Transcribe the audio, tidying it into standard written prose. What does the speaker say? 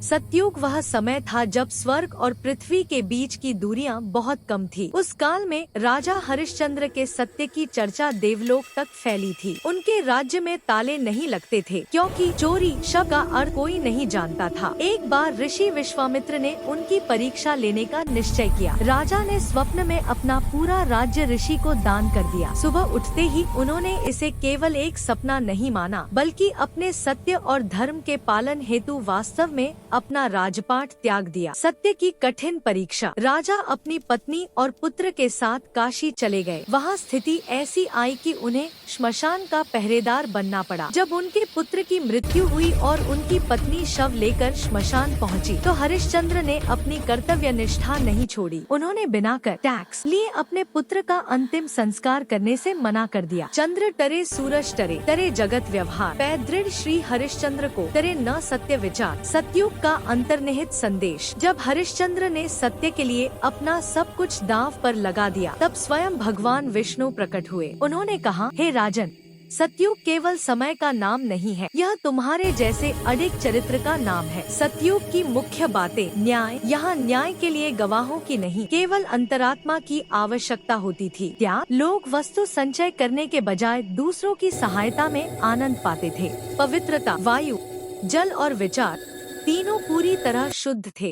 सतयुग वह समय था जब स्वर्ग और पृथ्वी के बीच की दूरियां बहुत कम थी। उस काल में राजा हरिश्चंद्र के सत्य की चर्चा देवलोक तक फैली थी। उनके राज्य में ताले नहीं लगते थे क्योंकि चोरी शब्द का अर्थ कोई नहीं जानता था। एक बार ऋषि विश्वामित्र ने उनकी परीक्षा लेने का निश्चय किया। राजा ने स्वप्न में अपना पूरा राज्य ऋषि को दान कर दिया। सुबह उठते ही उन्होंने इसे केवल एक सपना नहीं माना बल्कि अपने सत्य और धर्म के पालन हेतु वास्तव में अपना राजपाट त्याग दिया। सत्य की कठिन परीक्षा। राजा अपनी पत्नी और पुत्र के साथ काशी चले गए। वहाँ स्थिति ऐसी आई कि उन्हें श्मशान का पहरेदार बनना पड़ा। जब उनके पुत्र की मृत्यु हुई और उनकी पत्नी शव लेकर श्मशान पहुंची, तो हरिश्चंद्र ने अपनी कर्तव्य निष्ठा नहीं छोड़ी। उन्होंने बिना कर टैक्स लिए अपने पुत्र का अंतिम संस्कार करने से मना कर दिया। चंद्र टरे सूरज टरे, तरे जगत व्यवहार, पैदृढ़ श्री हरिश्चंद्र को तरे न सत्य विचार। सतयुग का अंतर्निहित संदेश। जब हरिश्चंद्र ने सत्य के लिए अपना सब कुछ दांव पर लगा दिया, तब स्वयं भगवान विष्णु प्रकट हुए। उन्होंने कहा, हे राजन, सतयुग केवल समय का नाम नहीं है, यह तुम्हारे जैसे अडिग चरित्र का नाम है। सतयुग की मुख्य बातें। न्याय। यहाँ न्याय के लिए गवाहों की नहीं, केवल अंतरात्मा की आवश्यकता होती थी। त्याग। लोग वस्तु संचय करने के बजाय दूसरों की सहायता में आनंद पाते थे। पवित्रता। वायु, जल और विचार तीनों पूरी तरह शुद्ध थे।